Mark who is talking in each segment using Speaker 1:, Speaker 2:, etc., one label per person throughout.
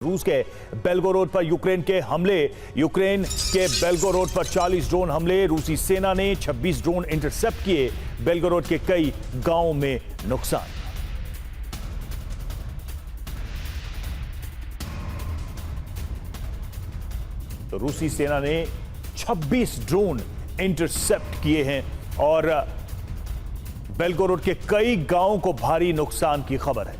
Speaker 1: रूस के बेलगोरोड पर यूक्रेन के हमले। यूक्रेन के बेलगोरोड पर 40 ड्रोन हमले। रूसी सेना ने 26 ड्रोन इंटरसेप्ट किए। बेलगोरोड के कई गांवों में नुकसान। तो रूसी सेना ने 26 ड्रोन इंटरसेप्ट किए हैं और बेलगोरोड के कई गांवों को भारी नुकसान की खबर है।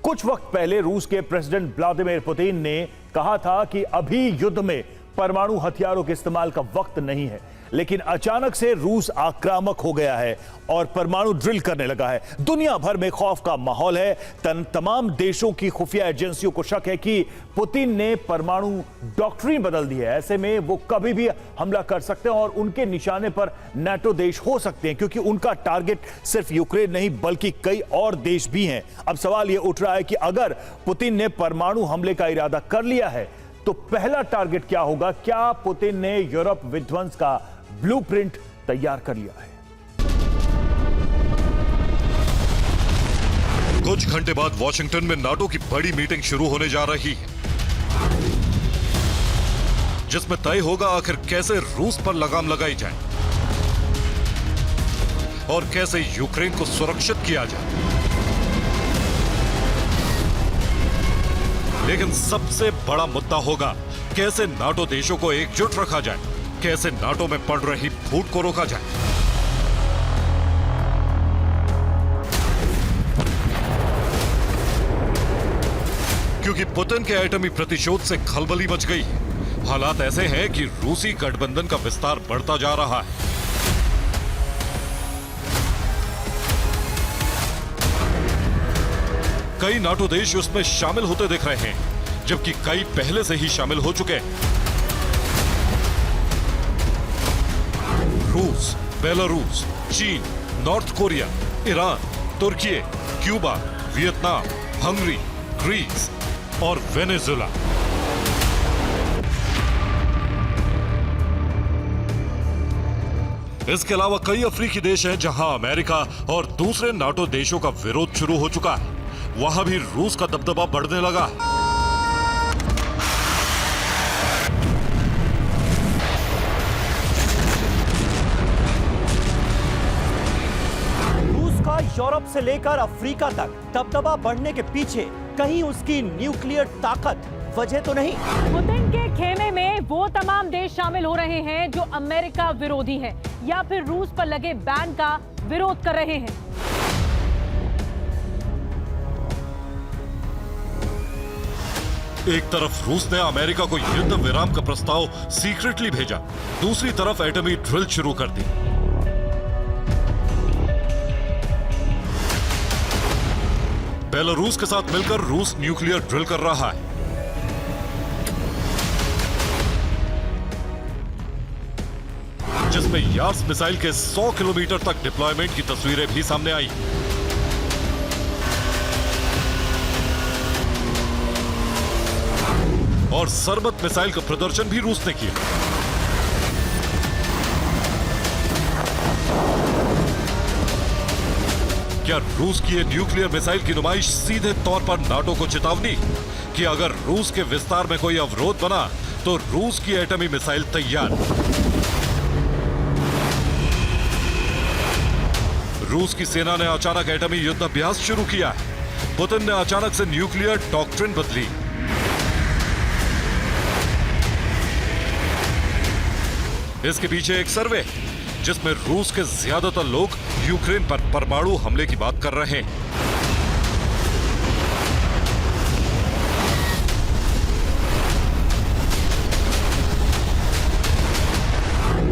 Speaker 1: कुछ वक्त पहले रूस के प्रेसिडेंट व्लादिमीर पुतिन ने कहा था कि अभी युद्ध में परमाणु हथियारों के इस्तेमाल का वक्त नहीं है, लेकिन अचानक से रूस आक्रामक हो गया है और परमाणु ड्रिल करने लगा है। दुनिया भर में खौफ का माहौल है। तमाम देशों की खुफिया एजेंसियों को शक है कि पुतिन ने परमाणु डॉक्ट्रिन बदल दी है। ऐसे में वो कभी भी हमला कर सकते हैं और उनके निशाने पर नाटो देश हो सकते हैं, क्योंकि उनका टारगेट सिर्फ यूक्रेन नहीं बल्कि कई और देश भी हैं। अब सवाल यह उठ रहा है कि अगर पुतिन ने परमाणु हमले का इरादा कर लिया है तो पहला टारगेट क्या होगा? क्या पुतिन ने यूरोप विध्वंस का ब्लूप्रिंट तैयार कर लिया है?
Speaker 2: कुछ घंटे बाद वॉशिंगटन में नाटो की बड़ी मीटिंग शुरू होने जा रही है, जिसमें तय होगा आखिर कैसे रूस पर लगाम लगाई जाए और कैसे यूक्रेन को सुरक्षित किया जाए। लेकिन सबसे बड़ा मुद्दा होगा कैसे नाटो देशों को एकजुट रखा जाए, कैसे नाटो में पड़ रही फूट को रोका जाए। क्योंकि पुतिन के एटमी प्रतिशोध से खलबली मच गई है। हालात ऐसे हैं कि रूसी गठबंधन का विस्तार बढ़ता जा रहा है। कई नाटो देश उसमें शामिल होते दिख रहे हैं, जबकि कई पहले से ही शामिल हो चुके हैं। रूस, बेलारूस, चीन, नॉर्थ कोरिया, ईरान, तुर्की, क्यूबा, वियतनाम, हंगरी, ग्रीस और वेनेजुला। इसके अलावा कई अफ्रीकी देश हैं जहां अमेरिका और दूसरे नाटो देशों का विरोध शुरू हो चुका है। वहां भी रूस का दबदबा बढ़ने लगा है।
Speaker 3: रूस का यूरोप से लेकर अफ्रीका तक दबदबा बढ़ने के पीछे कहीं उसकी न्यूक्लियर ताकत वजह तो नहीं?
Speaker 4: पुतिन के खेमे में वो तमाम देश शामिल हो रहे हैं जो अमेरिका विरोधी हैं या फिर रूस पर लगे बैन का विरोध कर रहे हैं।
Speaker 2: एक तरफ रूस ने अमेरिका को युद्ध विराम का प्रस्ताव सीक्रेटली भेजा, दूसरी तरफ एटमी ड्रिल शुरू कर दी। बेलारूस के साथ मिलकर रूस न्यूक्लियर ड्रिल कर रहा है। जिसमें यार्स मिसाइल के 100 किलोमीटर तक डिप्लॉयमेंट की तस्वीरें भी सामने आई। और सरबत मिसाइल का प्रदर्शन भी रूस ने किया। क्या रूस की ये न्यूक्लियर मिसाइल की नुमाइश सीधे तौर पर नाटो को चेतावनी कि अगर रूस के विस्तार में कोई अवरोध बना तो रूस की एटमी मिसाइल तैयार? रूस की सेना ने अचानक एटमी युद्ध अभ्यास शुरू किया है। पुतिन ने अचानक से न्यूक्लियर डॉक्ट्रिन बदली। इसके पीछे एक सर्वे जिसमें रूस के ज्यादातर लोग यूक्रेन पर परमाणु हमले की बात कर रहे हैं।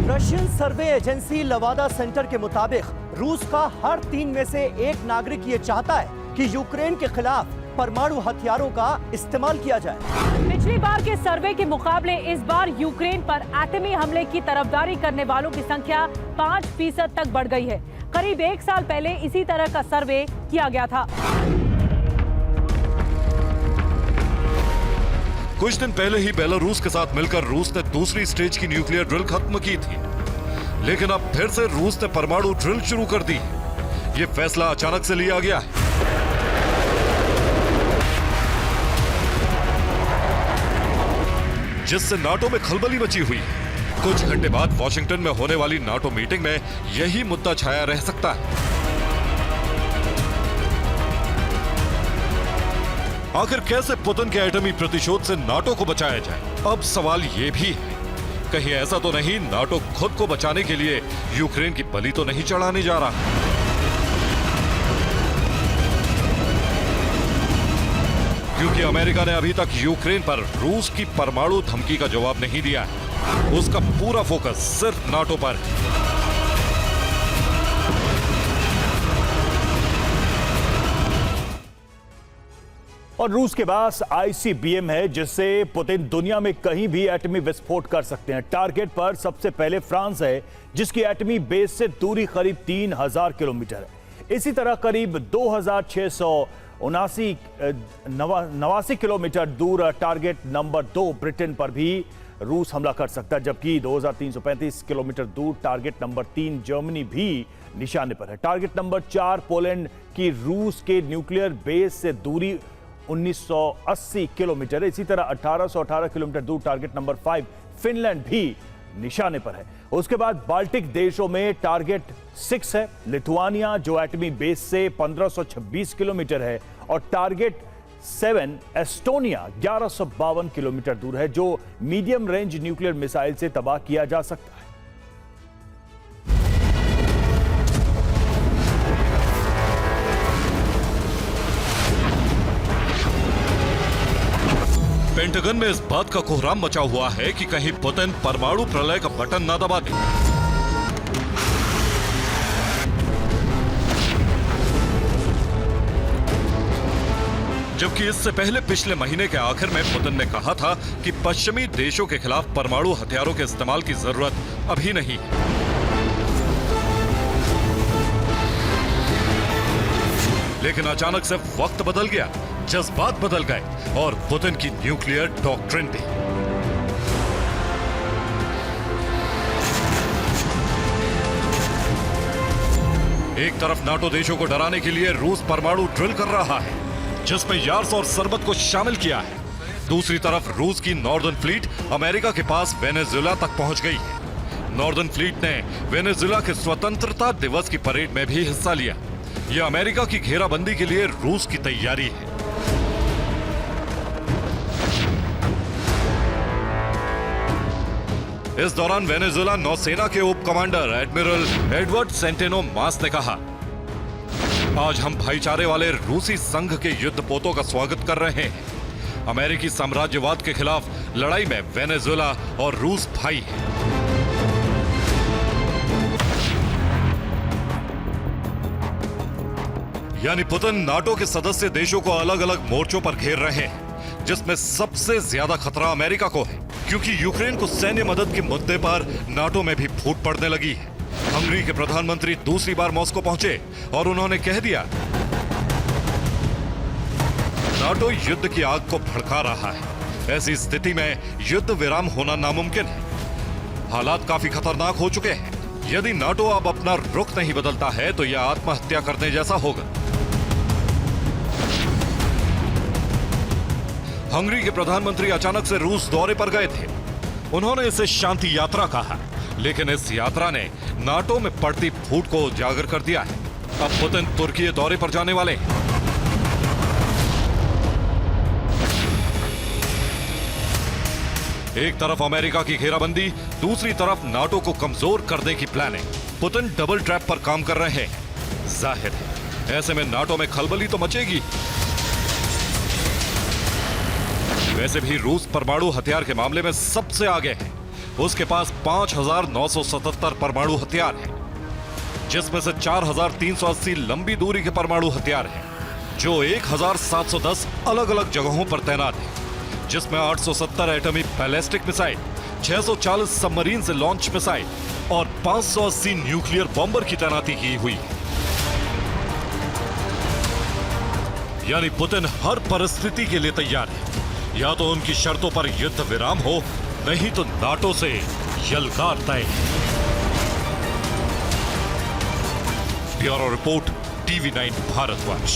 Speaker 3: रशियन सर्वे एजेंसी लवादा सेंटर के मुताबिक रूस का हर 3 में से 1 नागरिक ये चाहता है कि यूक्रेन के खिलाफ परमाणु हथियारों का इस्तेमाल किया जाए।
Speaker 4: पिछली बार के सर्वे के मुकाबले इस बार यूक्रेन पर एटमी हमले की तरफदारी करने वालों की संख्या 5% तक बढ़ गई है। करीब 1 साल पहले इसी तरह का सर्वे किया गया था।
Speaker 2: कुछ दिन पहले ही बेलारूस के साथ मिलकर रूस ने दूसरी स्टेज की न्यूक्लियर ड्रिल खत्म की थी, लेकिन अब फिर से रूस ने परमाणु ड्रिल शुरू कर दी। ये फैसला अचानक से लिया गया है। जिससे नाटो में खलबली मची हुई है। कुछ घंटे बाद वॉशिंगटन में होने वाली नाटो मीटिंग में यही मुद्दा छाया रह सकता है। आखिर कैसे पुतिन के एटमी प्रतिशोध से नाटो को बचाया जाए? अब सवाल यह भी है, कहीं ऐसा तो नहीं नाटो खुद को बचाने के लिए यूक्रेन की बलि तो नहीं चढ़ाने जा रहा? क्योंकि अमेरिका ने अभी तक यूक्रेन पर रूस की परमाणु धमकी का जवाब नहीं दिया है। उसका पूरा फोकस सिर्फ नाटो पर है।
Speaker 1: और रूस के पास ICBM है, जिससे पुतिन दुनिया में कहीं भी एटमी विस्फोट कर सकते हैं। टारगेट पर सबसे पहले फ्रांस है, जिसकी एटमी बेस से दूरी करीब 3000 किलोमीटर है। इसी तरह करीब 2689 किलोमीटर दूर टारगेट नंबर 2 ब्रिटेन पर भी रूस हमला कर सकता है, जबकि 2335 किलोमीटर दूर टारगेट नंबर 3 जर्मनी भी निशाने पर है। टारगेट नंबर 4 पोलैंड की रूस के न्यूक्लियर बेस से दूरी 1980 किलोमीटर है। इसी तरह 1818 किलोमीटर दूर टारगेट नंबर 5 फिनलैंड भी निशाने पर है। उसके बाद बाल्टिक देशों में टारगेट 6 है, लिथुआनिया जो एटमी बेस से 1526 किलोमीटर है, और टारगेट 7 एस्टोनिया 1152 किलोमीटर दूर है, जो मीडियम रेंज न्यूक्लियर मिसाइल से तबाह किया जा सकता है।
Speaker 2: पेंटागन में इस बात का कोहराम मचा हुआ है कि कहीं पुतिन परमाणु प्रलय का बटन ना दबा दे। जबकि इससे पहले पिछले महीने के आखिर में पुतिन ने कहा था कि पश्चिमी देशों के खिलाफ परमाणु हथियारों के इस्तेमाल की जरूरत अभी नहीं है। लेकिन अचानक से वक्त बदल गया, जज्बात बदल गए और पुतिन की न्यूक्लियर डॉक्ट्रिन भी। एक तरफ नाटो देशों को डराने के लिए रूस परमाणु ड्रिल कर रहा है, जिसमें यार्स और सरबत को शामिल किया है। दूसरी तरफ रूस की नॉर्दर्न फ्लीट अमेरिका के पास वेनेजुएला तक पहुंच गई है। नॉर्दर्न फ्लीट ने वेनेजुएला के स्वतंत्रता दिवस की परेड में भी हिस्सा लिया। यह अमेरिका की घेराबंदी के लिए रूस की तैयारी है। इस दौरान वेनेजुएला नौसेना के उप कमांडर एडमिरल एडवर्ड सेंटेनो मास ने कहा, आज हम भाईचारे वाले रूसी संघ के युद्धपोतों का स्वागत कर रहे हैं। अमेरिकी साम्राज्यवाद के खिलाफ लड़ाई में वेनेजुएला और रूस भाई हैं। यानी पुतिन नाटो के सदस्य देशों को अलग अलग मोर्चों पर घेर रहे हैं, जिसमें सबसे ज्यादा खतरा अमेरिका को है, क्योंकि यूक्रेन को सैन्य मदद के मुद्दे पर नाटो में भी फूट पड़ने लगी है। हंगरी के प्रधानमंत्री दूसरी बार मॉस्को पहुंचे और उन्होंने कह दिया, नाटो युद्ध की आग को भड़का रहा है। ऐसी स्थिति में युद्ध विराम होना नामुमकिन है। हालात काफी खतरनाक हो चुके हैं। यदि नाटो अब अपना रुख नहीं बदलता है तो यह आत्महत्या करने जैसा होगा। हंगरी के प्रधानमंत्री अचानक से रूस दौरे पर गए थे। उन्होंने इसे शांति यात्रा कहा, लेकिन इस यात्रा ने नाटो में पड़ती फूट को उजागर कर दिया है। अब पुतिन तुर्की दौरे पर जाने वाले हैं। एक तरफ अमेरिका की घेराबंदी, दूसरी तरफ नाटो को कमजोर करने की प्लानिंग। पुतिन डबल ट्रैप पर काम कर रहे हैं। जाहिर है ऐसे में नाटो में खलबली तो मचेगी। वैसे भी रूस परमाणु हथियार के मामले में सबसे आगे है। उसके पास 5977 परमाणु हथियार हैं, जिसमें से 4380 लंबी दूरी के परमाणु हथियार हैं, जो 1710 अलग अलग जगहों पर तैनात हैं, जिसमें 870 एटमी बैलिस्टिक मिसाइल, 640 सबमरीन से लॉन्च मिसाइल और 580 न्यूक्लियर बॉम्बर की तैनाती की हुई है। यानी पुतिन हर परिस्थिति के लिए तैयार है। या तो उनकी शर्तों पर युद्ध विराम हो, नहीं तो नाटो से यलगार तय है। Bureau report, TV9 Bharatvarsh.